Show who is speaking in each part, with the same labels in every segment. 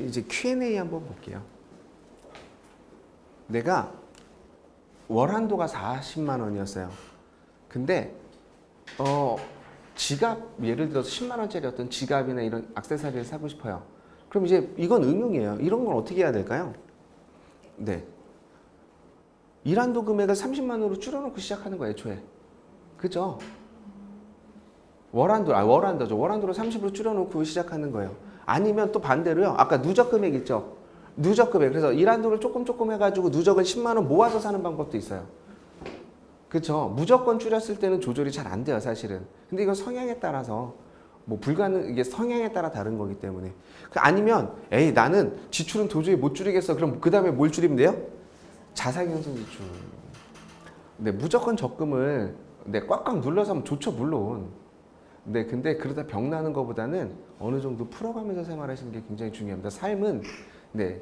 Speaker 1: 이제 Q&A 한번 볼게요. 내가 월 한도가 40만 원이었어요. 근데 지갑 예를 들어서 10만 원짜리 어떤 지갑이나 이런 액세서리를 사고 싶어요. 그럼 이제 이건 응용이에요. 이런 건 어떻게 해야 될까요? 네. 일한도 금액을 30만 원으로 줄여놓고 시작하는 거예요, 애초에. 그죠? 월한도죠. 월한도로 30으로 줄여놓고 시작하는 거예요. 아니면 또 반대로요. 아까 누적 금액 있죠? 누적 금액. 그래서 일한도를 조금 해가지고 누적을 10만 원 모아서 사는 방법도 있어요. 그렇죠. 무조건 줄였을 때는 조절이 잘 안 돼요, 사실은. 근데 이건 성향에 따라서 이게 성향에 따라 다른 거기 때문에. 아니면 나는 지출은 도저히 못 줄이겠어. 그럼 그 다음에 뭘 줄이면 돼요? 자산경선 지출. 네, 무조건 적금을 꽉꽉 눌러서 하면 좋죠, 물론. 네, 근데 그러다 병 나는 것보다는 어느 정도 풀어가면서 생활하시는 게 굉장히 중요합니다. 삶은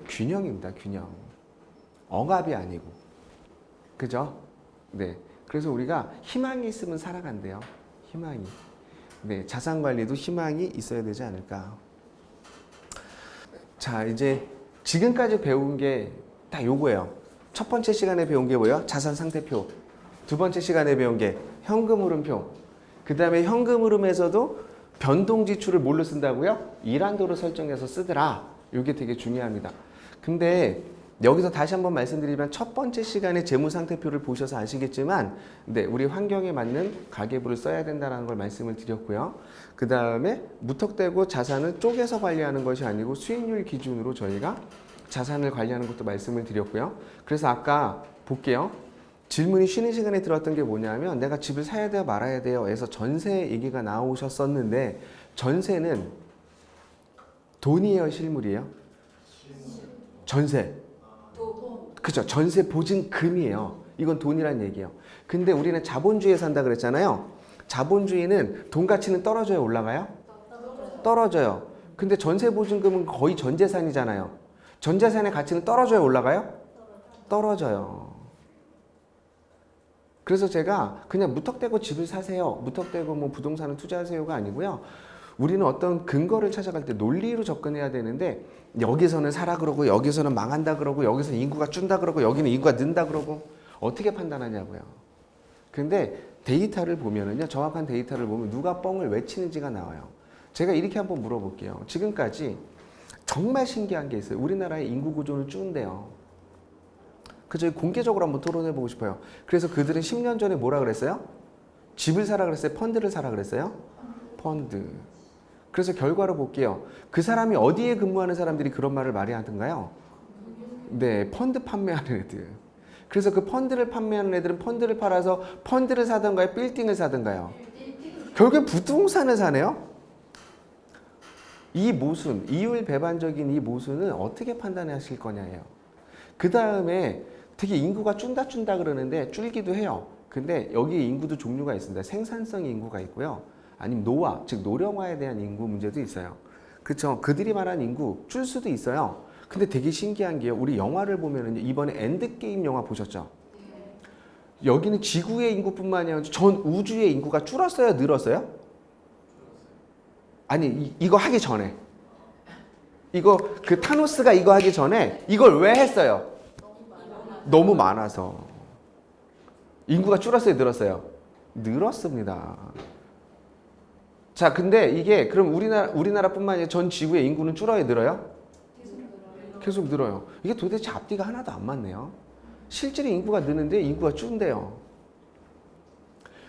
Speaker 1: 균형입니다, 균형. 억압이 아니고. 그죠? 네. 그래서 우리가 희망이 있으면 살아간대요. 희망이. 네, 자산 관리도 희망이 있어야 되지 않을까. 자, 이제 지금까지 배운 게 다 요거예요. 첫 번째 시간에 배운 게 뭐예요? 자산 상태표. 두 번째 시간에 배운 게 현금 흐름표. 그 다음에 현금 흐름에서도 변동 지출을 뭘로 쓴다고요? 일한도로 설정해서 쓰더라. 이게 되게 중요합니다. 근데 여기서 다시 한번 말씀드리면 첫 번째 시간에 재무 상태표를 보셔서 아시겠지만 우리 환경에 맞는 가계부를 써야 된다는 걸 말씀을 드렸고요. 그 다음에 무턱대고 자산을 쪼개서 관리하는 것이 아니고 수익률 기준으로 저희가 자산을 관리하는 것도 말씀을 드렸고요. 그래서 아까 볼게요. 질문이 쉬는 시간에 들었던 게 뭐냐면 내가 집을 사야 돼요 말아야 돼요 해서 전세 얘기가 나오셨었는데 전세는 돈이에요 실물이에요? 전세. 그죠. 전세 보증금이에요. 이건 돈이란 얘기예요. 근데 우리는 자본주의에 산다 그랬잖아요. 자본주의는 돈 가치는 떨어져요 올라가요? 떨어져요. 근데 전세 보증금은 거의 전 재산이잖아요. 전 재산의 가치는 떨어져요 올라가요? 떨어져요. 그래서 제가 그냥 무턱대고 집을 사세요. 무턱대고 부동산을 투자하세요가 아니고요. 우리는 어떤 근거를 찾아갈 때 논리로 접근해야 되는데 여기서는 사라 그러고 여기서는 망한다 그러고 여기서는 인구가 준다 그러고 여기는 인구가 는다 그러고 어떻게 판단하냐고요. 근데 데이터를 보면은요. 정확한 데이터를 보면 누가 뻥을 외치는지가 나와요. 제가 이렇게 한번 물어볼게요. 지금까지 정말 신기한 게 있어요. 우리나라의 인구 구조는 쭈운데요. 그저 공개적으로 한번 토론해보고 싶어요. 그래서 그들은 10년 전에 뭐라 그랬어요? 집을 사라 그랬어요? 펀드를 사라 그랬어요? 펀드. 그래서 결과로 볼게요. 그 사람이 어디에 근무하는 사람들이 그런 말을 많이 하던가요? 네, 펀드 판매하는 애들. 그래서 그 펀드를 판매하는 애들은 펀드를 팔아서 펀드를 사던가요? 빌딩을 사던가요? 결국엔 부동산을 사네요? 이 모순, 이율 배반적인 이 모순은 어떻게 판단하실 거냐예요. 그 다음에 되게 인구가 쭌다 그러는데 줄기도 해요. 근데 여기 인구도 종류가 있습니다. 생산성 인구가 있고요. 아니면 노화, 즉 노령화에 대한 인구 문제도 있어요. 그렇죠. 그들이 말한 인구 줄 수도 있어요. 근데 되게 신기한 게요. 우리 영화를 보면은 이번에 엔드게임 영화 보셨죠? 여기는 지구의 인구뿐만이 아니라 전 우주의 인구가 줄었어요, 늘었어요? 아니 이거 하기 전에 그 타노스가 이거 하기 전에 이걸 왜 했어요? 너무 많아서. 인구가 줄었어요, 늘었어요? 늘었습니다. 자, 근데 이게 그럼 우리나라뿐만 아니라 전 지구의 인구는 줄어요, 늘어요? 계속 늘어요. 이게 도대체 앞뒤가 하나도 안 맞네요. 실제로 인구가 느는데 인구가 줄은데요.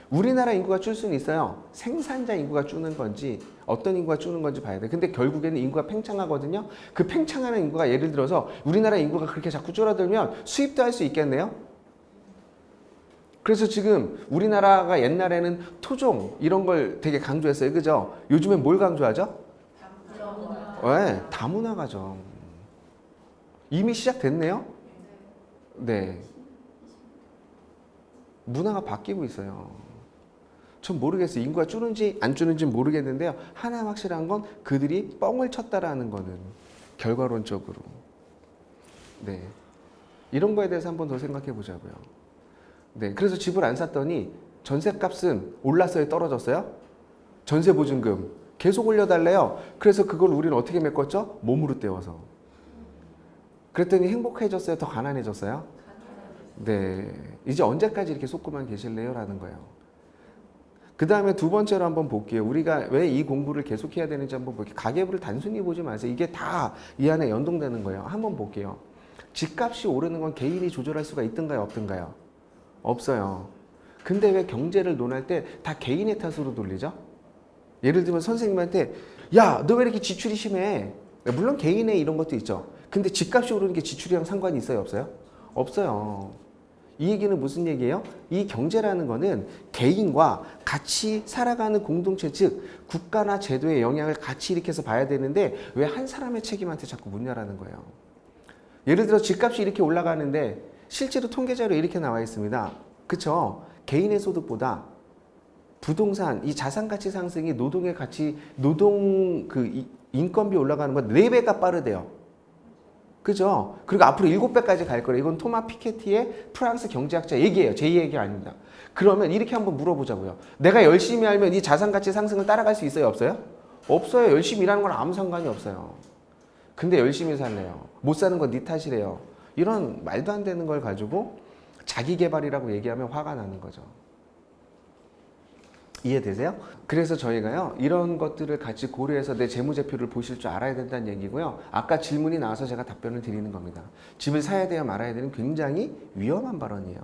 Speaker 1: 우리나라 인구가 줄 수는 있어요. 생산자 인구가 줄는 건지 어떤 인구가 줄는 건지 봐야 돼. 근데 결국에는 인구가 팽창하거든요. 그 팽창하는 인구가 예를 들어서 우리나라 인구가 그렇게 자꾸 줄어들면 수입도 할 수 있겠네요. 그래서 지금 우리나라가 옛날에는 토종 이런 걸 되게 강조했어요. 그죠? 요즘엔 뭘 강조하죠? 네, 다문화 가정. 이미 시작됐네요. 네. 문화가 바뀌고 있어요. 전 모르겠어요. 인구가 줄는지 안 줄는지 모르겠는데요. 하나 확실한 건 그들이 뻥을 쳤다라는 거는 결과론적으로. 네. 이런 거에 대해서 한 번 더 생각해 보자고요. 네. 그래서 집을 안 샀더니 전세값은 올랐어요? 떨어졌어요? 전세보증금 계속 올려달래요. 그래서 그걸 우리는 어떻게 메꿨죠? 몸으로 때워서. 그랬더니 행복해졌어요? 더 가난해졌어요? 네. 이제 언제까지 이렇게 속고만 계실래요? 라는 거예요. 그 다음에 두 번째로 한번 볼게요. 우리가 왜 이 공부를 계속해야 되는지 한번 볼게요. 가계부를 단순히 보지 마세요. 이게 다 이 안에 연동되는 거예요. 한번 볼게요. 집값이 오르는 건 개인이 조절할 수가 있든가요? 없든가요? 없어요. 근데 왜 경제를 논할 때 다 개인의 탓으로 돌리죠? 예를 들면 선생님한테 야, 너 왜 이렇게 지출이 심해? 물론 개인의 이런 것도 있죠. 근데 집값이 오르는 게 지출이랑 상관이 있어요? 없어요? 없어요. 이 얘기는 무슨 얘기예요? 이 경제라는 거는 개인과 같이 살아가는 공동체, 즉 국가나 제도의 영향을 같이 일으켜서 봐야 되는데 왜 한 사람의 책임한테 자꾸 묻냐라는 거예요. 예를 들어 집값이 이렇게 올라가는데 실제로 통계자료 이렇게 나와 있습니다. 그쵸? 개인의 소득보다 부동산, 이 자산 가치 상승이 노동의 가치, 노동 인건비 올라가는 건 4배가 빠르대요. 그죠? 그리고 앞으로 7배까지 갈 거래요. 이건 토마 피케티의 프랑스 경제학자 얘기예요. 제 얘기 아닙니다. 그러면 이렇게 한번 물어보자고요. 내가 열심히 알면 이 자산 가치 상승을 따라갈 수 있어요? 없어요? 없어요. 열심히 일하는 건 아무 상관이 없어요. 근데 열심히 살래요. 못 사는 건 네 탓이래요. 이런 말도 안 되는 걸 가지고 자기 개발이라고 얘기하면 화가 나는 거죠. 이해되세요? 그래서 저희가요 이런 것들을 같이 고려해서 내 재무제표를 보실 줄 알아야 된다는 얘기고요. 아까 질문이 나와서 제가 답변을 드리는 겁니다. 집을 사야 돼야 말아야 되는 굉장히 위험한 발언이에요.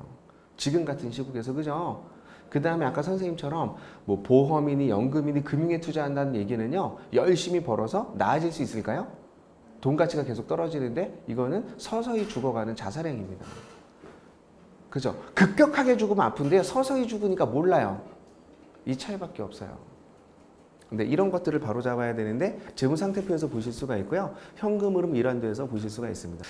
Speaker 1: 지금 같은 시국에서. 그죠? 그 다음에 아까 선생님처럼 뭐 보험이니 연금이니 금융에 투자한다는 얘기는요 열심히 벌어서 나아질 수 있을까요? 돈 가치가 계속 떨어지는데 이거는 서서히 죽어가는 자살행위입니다. 그죠? 급격하게 죽으면 아픈데요 서서히 죽으니까 몰라요. 이 차이밖에 없어요. 근데 이런 것들을 바로잡아야 되는데 재무상태표에서 보실 수가 있고요. 현금 흐름 일환도에서 보실 수가 있습니다.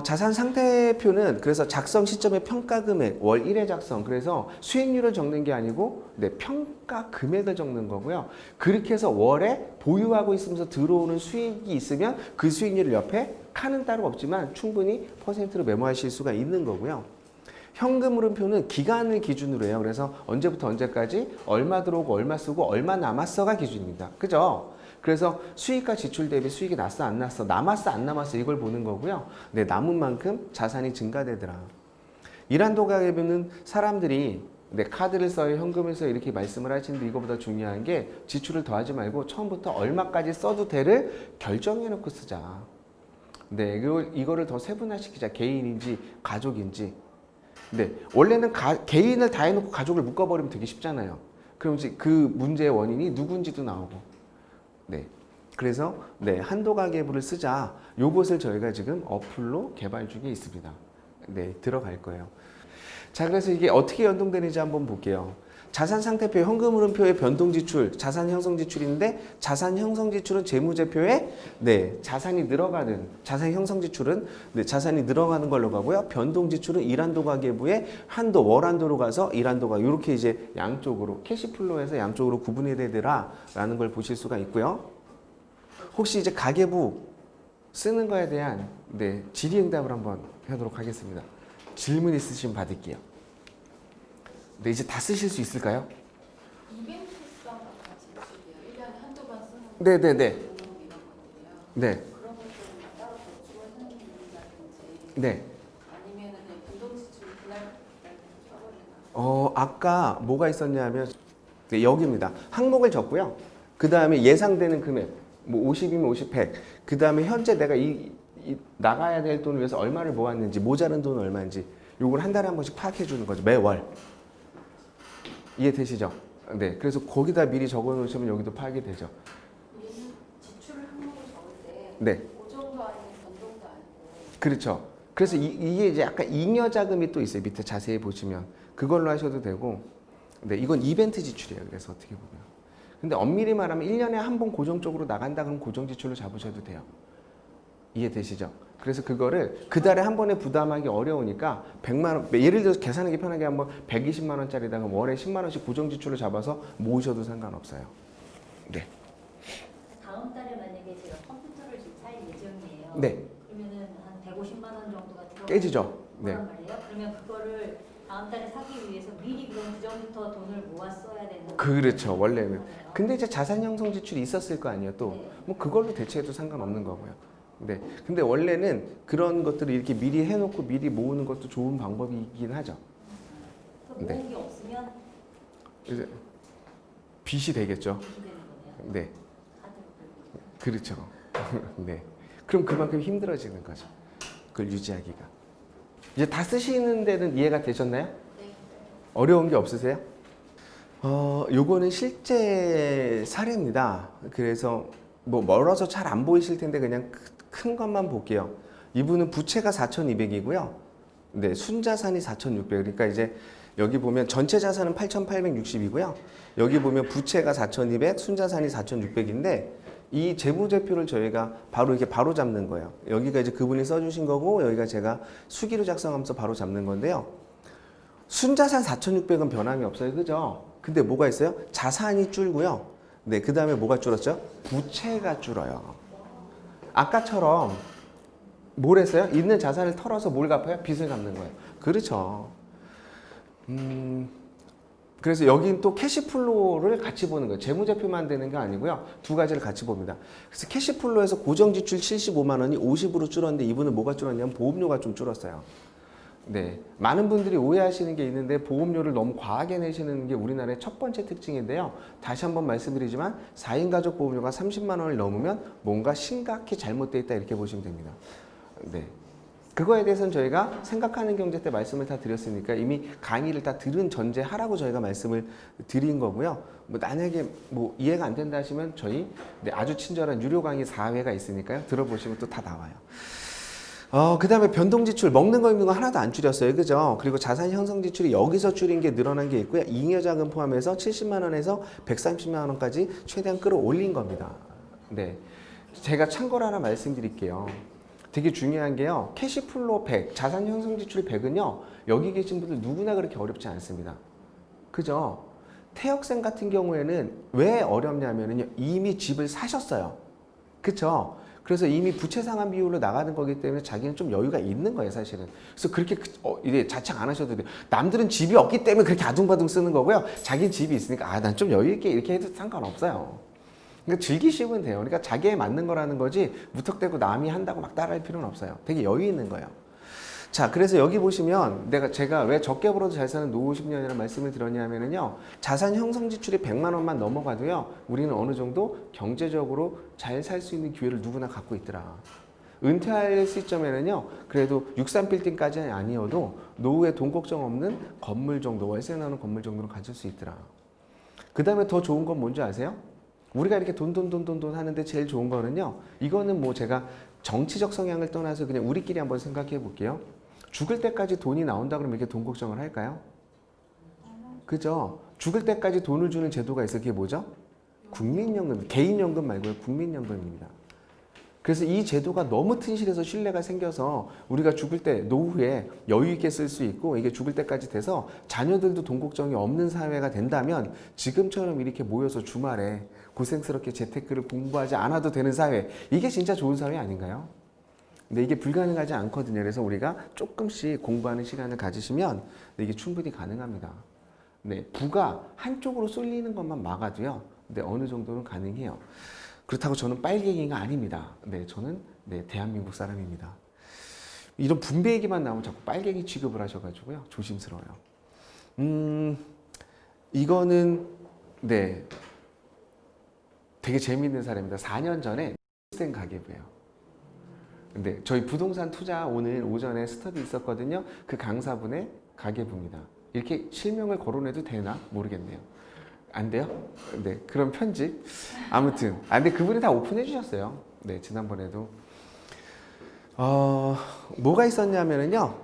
Speaker 1: 자산상태표는 그래서 작성 시점의 평가금액, 월 1회 작성. 그래서 수익률을 적는 게 아니고 평가 금액을 적는 거고요. 그렇게 해서 월에 보유하고 있으면서 들어오는 수익이 있으면 그 수익률을 옆에 칸은 따로 없지만 충분히 퍼센트로 메모하실 수가 있는 거고요. 현금 흐름표는 기간을 기준으로 해요. 그래서 언제부터 언제까지 얼마 들어오고 얼마 쓰고 얼마 남았어가 기준입니다. 그죠? 그래서 수익과 지출 대비 수익이 났어 안 났어 남았어 안 남았어 이걸 보는 거고요. 네, 남은 만큼 자산이 증가되더라. 일환도 가계부는 사람들이 카드를 써요 현금을 써요 이렇게 말씀을 하시는데 이거보다 중요한 게 지출을 더하지 말고 처음부터 얼마까지 써도 돼를 결정해 놓고 쓰자. 네, 이거를 더 세분화시키자. 개인인지 가족인지. 네, 원래는 개인을 다 해놓고 가족을 묶어버리면 되게 쉽잖아요. 그럼 이제 그 문제의 원인이 누군지도 나오고. 네, 그래서 한도가계부를 쓰자. 요것을 저희가 지금 어플로 개발 중에 있습니다. 네, 들어갈 거예요. 자, 그래서 이게 어떻게 연동되는지 한번 볼게요. 자산상태표, 현금흐름표의 변동지출, 자산형성지출인데 자산형성지출은 재무제표에 자산이 늘어가는 자산형성지출은 자산이 늘어가는 걸로 가고요. 변동지출은 일환도가계부의 한도, 월한도로 가서 일환도가 이렇게 이제 양쪽으로 캐시플로에서 양쪽으로 구분이 되더라라는 걸 보실 수가 있고요. 혹시 이제 가계부 쓰는 거에 대한 질의응답을 한번 하도록 하겠습니다. 질문 있으시면 받을게요. 네, 이제 다 쓰실 수 있을까요?
Speaker 2: 이벤트성 같이 주시게요. 1년에 한두 번 쓰는
Speaker 1: 네네네. 네.
Speaker 2: 그런 것들은 따로 저축을 하는 분이라든지
Speaker 1: 네.
Speaker 2: 아니면은 그냥 변동지출 그날 써버리나.
Speaker 1: 아까 뭐가 있었냐면 여기입니다. 항목을 적고요. 그 다음에 예상되는 금액, 뭐 50이면 50, 100. 그 다음에 현재 내가 나가야 될 돈을 위해서 얼마를 모았는지, 모자른 돈은 얼마인지, 요걸 한 달에 한 번씩 파악해 주는 거죠. 매월. 이해되시죠? 네. 그래서 거기다 미리 적어 놓으시면 여기도 파악이 되죠.
Speaker 2: 우리는 지출 항목을 적을 때
Speaker 1: 네.
Speaker 2: 고정도 아니고 변동도 아니고.
Speaker 1: 그렇죠. 그래서 이게 이제 약간 잉여 자금이 또 있어요. 밑에 자세히 보시면. 그걸로 하셔도 되고. 네, 이건 이벤트 지출이에요. 그래서 어떻게 보면. 근데 엄밀히 말하면 1년에 한 번 고정적으로 나간다 그러면 고정 지출로 잡으셔도 돼요. 이해되시죠? 그래서 그거를 그 달에 한 번에 부담하기 어려우니까 100만 원, 예를 들어서 계산하기 편하게 한번 120만 원짜리다가 월에 10만 원씩 고정 지출을 잡아서 모으셔도 상관없어요. 네.
Speaker 3: 다음 달에 만약에 제가 컴퓨터를 좀 살 예정이에요.
Speaker 1: 네.
Speaker 3: 그러면은 한 150만 원 정도가 들어가는
Speaker 1: 깨지죠? 네.
Speaker 3: 말이에요. 그러면 그거를 다음 달에 사기 위해서 미리 그럼 그 전부터 돈을 모았어야 되는.
Speaker 1: 그렇죠. 원래는.
Speaker 3: 거네요.
Speaker 1: 근데 이제 자산 형성 지출이 있었을 거 아니에요. 또
Speaker 3: 네.
Speaker 1: 뭐 그걸로 대체해도 상관없는 거고요. 네. 근데 원래는 그런 것들을 이렇게 미리 해놓고 미리 모으는 것도 좋은 방법이긴 하죠.
Speaker 3: 그
Speaker 1: 네.
Speaker 3: 모으는 게 없으면
Speaker 1: 이제 빚이 되겠죠.
Speaker 3: 이렇게 되는 거네요.
Speaker 1: 네.
Speaker 3: 카드로 긁고.
Speaker 1: 그렇죠. 네. 그럼 그만큼 힘들어지는 거죠. 그걸 유지하기가. 이제 다 쓰시는 데는 이해가 되셨나요?
Speaker 2: 네.
Speaker 1: 어려운 게 없으세요? 요거는 실제 사례입니다. 그래서 뭐 멀어서 잘 안 보이실 텐데 그냥 큰 것만 볼게요. 이분은 부채가 4,200이고요. 네, 순자산이 4,600. 그러니까 이제 여기 보면 전체 자산은 8,860이고요. 여기 보면 부채가 4,200, 순자산이 4,600인데 이 재무제표를 저희가 바로 이렇게 바로 잡는 거예요. 여기가 이제 그분이 써주신 거고 여기가 제가 수기로 작성하면서 바로 잡는 건데요. 순자산 4,600은 변함이 없어요. 그죠? 근데 뭐가 있어요? 자산이 줄고요. 네, 그 다음에 뭐가 줄었죠? 부채가 줄어요. 아까처럼 뭘 했어요? 있는 자산을 털어서 뭘 갚아요? 빚을 갚는 거예요. 그렇죠. 그래서 여긴 또 캐시플로우를 같이 보는 거예요. 재무제표만 되는 게 아니고요. 두 가지를 같이 봅니다. 그래서 캐시플로우에서 고정지출 75만 원이 50으로 줄었는데 이분은 뭐가 줄었냐면 보험료가 좀 줄었어요. 네, 많은 분들이 오해하시는 게 있는데 보험료를 너무 과하게 내시는 게 우리나라의 첫 번째 특징인데요. 다시 한번 말씀드리지만 4인 가족 보험료가 30만 원을 넘으면 뭔가 심각히 잘못되어 있다 이렇게 보시면 됩니다. 네, 그거에 대해서는 저희가 생각하는 경제 때 말씀을 다 드렸으니까 이미 강의를 다 들은 전제하라고 저희가 말씀을 드린 거고요. 뭐 만약에 뭐 이해가 안 된다 하시면 저희 아주 친절한 유료 강의 4회가 있으니까요. 들어보시면 또 다 나와요. 그 다음에 변동지출, 먹는 거 입는 거 하나도 안 줄였어요. 그죠? 그리고 자산 형성 지출이 여기서 줄인 게 늘어난 게 있고요. 잉여자금 포함해서 70만 원에서 130만 원까지 최대한 끌어올린 겁니다. 네. 제가 참고로 하나 말씀드릴게요. 되게 중요한 게요. 캐시플로 100, 자산 형성 지출 100은요. 여기 계신 분들 누구나 그렇게 어렵지 않습니다. 그죠? 태역생 같은 경우에는 왜 어렵냐면요. 이미 집을 사셨어요. 그쵸? 그래서 이미 부채 상환 비율로 나가는 거기 때문에 자기는 좀 여유가 있는 거예요, 사실은. 그래서 그렇게 이제 자책 안 하셔도 돼요. 남들은 집이 없기 때문에 그렇게 아둥바둥 쓰는 거고요. 자기는 집이 있으니까 난 좀 여유 있게 이렇게 해도 상관없어요. 그러니까 즐기시면 돼요. 그러니까 자기에 맞는 거라는 거지 무턱대고 남이 한다고 막 따라할 필요는 없어요. 되게 여유 있는 거예요. 자, 그래서 여기 보시면 제가 왜 적게 벌어도 잘 사는 노후 10년이라는 말씀을 드렸냐면요. 자산 형성 지출이 100만 원만 넘어가도요. 우리는 어느 정도 경제적으로 잘 살 수 있는 기회를 누구나 갖고 있더라. 은퇴할 시점에는요. 그래도 63빌딩까지는 아니어도 노후에 돈 걱정 없는 건물 정도, 월세 나오는 건물 정도는 가질 수 있더라. 그 다음에 더 좋은 건 뭔지 아세요? 우리가 이렇게 돈 하는데 제일 좋은 거는요. 이거는 뭐 제가 정치적 성향을 떠나서 그냥 우리끼리 한번 생각해 볼게요. 죽을 때까지 돈이 나온다 그러면 이렇게 돈 걱정을 할까요? 그죠? 죽을 때까지 돈을 주는 제도가 있어. 그게 뭐죠? 국민연금, 개인연금 말고요. 국민연금입니다. 그래서 이 제도가 너무 튼실해서 신뢰가 생겨서 우리가 죽을 때 노후에 여유 있게 쓸 수 있고 이게 죽을 때까지 돼서 자녀들도 돈 걱정이 없는 사회가 된다면 지금처럼 이렇게 모여서 주말에 고생스럽게 재테크를 공부하지 않아도 되는 사회, 이게 진짜 좋은 사회 아닌가요? 근데 이게 불가능하지 않거든요. 그래서 우리가 조금씩 공부하는 시간을 가지시면 이게 충분히 가능합니다. 네, 부가 한쪽으로 쏠리는 것만 막아도요. 근데 어느 정도는 가능해요. 그렇다고 저는 빨갱이가 아닙니다. 네, 저는 대한민국 사람입니다. 이런 분배 얘기만 나오면 자꾸 빨갱이 취급을 하셔가지고요. 조심스러워요. 이거는 되게 재미있는 사례입니다. 4년 전에 생 가계부예요. 근데 저희 부동산 투자 오늘 오전에 스터디 있었거든요. 그 강사분의 가계부입니다. 이렇게 실명을 거론해도 되나 모르겠네요. 안 돼요? 네, 그럼 편집. 아무튼, 근데 그분이 다 오픈해 주셨어요. 네, 지난번에도. 뭐가 있었냐면요.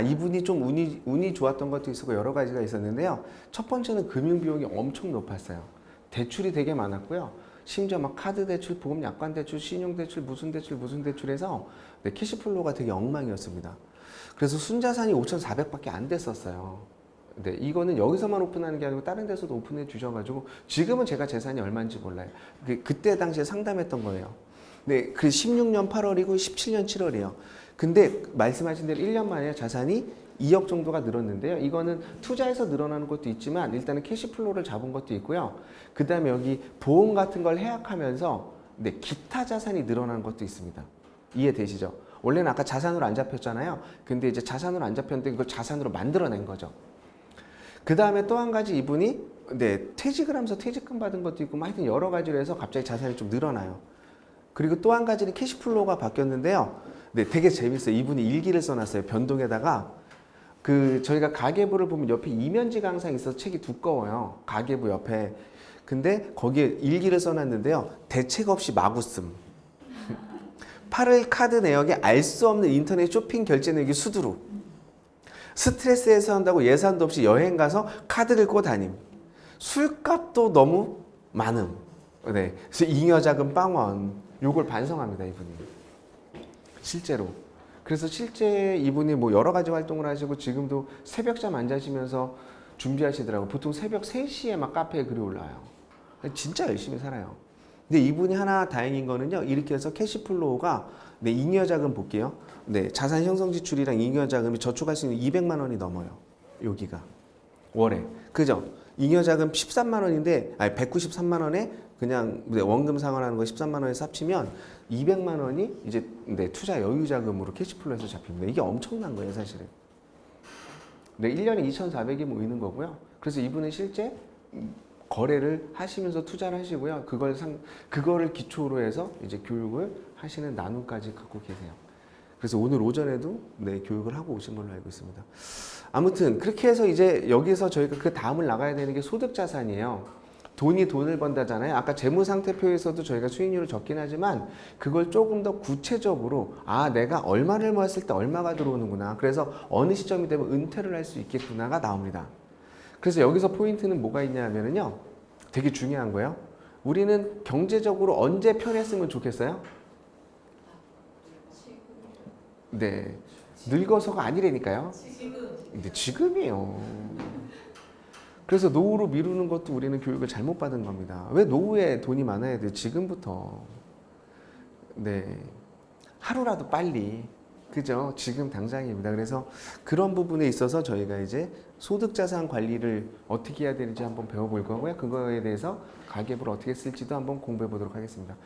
Speaker 1: 이분이 좀 운이 좋았던 것도 있었고 여러 가지가 있었는데요. 첫 번째는 금융 비용이 엄청 높았어요. 대출이 되게 많았고요. 심지어 막 카드 대출, 보험 약관 대출, 신용 대출, 무슨 대출해서 캐시플로우가 되게 엉망이었습니다. 그래서 순자산이 5,400밖에 안 됐었어요. 네, 이거는 여기서만 오픈하는 게 아니고 다른 데서도 오픈해 주셔가지고 지금은 제가 재산이 얼마인지 몰라요. 그때 당시에 상담했던 거예요. 네, 그 16년 8월이고 17년 7월이에요. 근데 말씀하신 대로 1년 만에 자산이 2억 정도가 늘었는데요. 이거는 투자해서 늘어나는 것도 있지만 일단은 캐시플로우를 잡은 것도 있고요. 그 다음에 여기 보험 같은 걸 해약하면서 기타 자산이 늘어난 것도 있습니다. 이해되시죠? 원래는 아까 자산으로 안 잡혔잖아요. 근데 이제 자산으로 안 잡혔는데 그걸 자산으로 만들어낸 거죠. 그 다음에 또 한 가지 이분이 퇴직을 하면서 퇴직금 받은 것도 있고 뭐 하여튼 여러 가지로 해서 갑자기 자산이 좀 늘어나요. 그리고 또 한 가지는 캐시플로우가 바뀌었는데요. 되게 재밌어요. 이분이 일기를 써놨어요. 변동에다가 저희가 가계부를 보면 옆에 이면지가 항상 있어서 책이 두꺼워요. 가계부 옆에. 근데 거기에 일기를 써놨는데요. 대책 없이 마구 씀. 8월 카드 내역에 알 수 없는 인터넷 쇼핑 결제 내역이 수두룩. 스트레스해서 한다고 예산도 없이 여행 가서 카드 긁고 다님. 술값도 너무 많음. 그래서 잉여자금 빵원. 요걸 반성합니다, 이분이. 실제로. 그래서 실제 이분이 뭐 여러 가지 활동을 하시고 지금도 새벽잠 안 자시면서 준비하시더라고요. 보통 새벽 3시에 막 카페에 글이 올라와요. 진짜 열심히 살아요. 근데 이분이 하나 다행인 거는요. 이렇게 해서 캐시플로우가 잉여자금 볼게요. 자산 형성 지출이랑 잉여자금이 저축할 수 있는 200만 원이 넘어요. 여기가. 월에. 그죠? 잉여자금 13만 원인데 193만 원에 그냥 원금 상환하는 거 13만 원에서 합치면 200만 원이 이제 투자 여유 자금으로 캐시플로우에서 잡힙니다. 이게 엄청난 거예요, 사실은. 1년에 2,400이 모이는 거고요. 그래서 이분은 실제 거래를 하시면서 투자를 하시고요. 그거를 기초로 해서 이제 교육을 하시는 나눔까지 갖고 계세요. 그래서 오늘 오전에도 교육을 하고 오신 걸로 알고 있습니다. 아무튼 그렇게 해서 이제 여기서 저희가 그 다음을 나가야 되는 게 소득 자산이에요. 돈이 돈을 번다잖아요. 아까 재무상태표에서도 저희가 수익률을 적긴 하지만 그걸 조금 더 구체적으로 내가 얼마를 모았을 때 얼마가 들어오는구나. 그래서 어느 시점이 되면 은퇴를 할 수 있겠구나가 나옵니다. 그래서 여기서 포인트는 뭐가 있냐면요. 되게 중요한 거예요. 우리는 경제적으로 언제 편했으면 좋겠어요? 늙어서가 아니라니까요. 근데 지금이에요. 그래서 노후로 미루는 것도 우리는 교육을 잘못 받은 겁니다. 왜 노후에 돈이 많아야 돼요? 지금부터. 하루라도 빨리. 그죠? 지금 당장입니다. 그래서 그런 부분에 있어서 저희가 이제 소득자산 관리를 어떻게 해야 되는지 한번 배워볼 거고요. 그거에 대해서 가계부를 어떻게 쓸지도 한번 공부해 보도록 하겠습니다.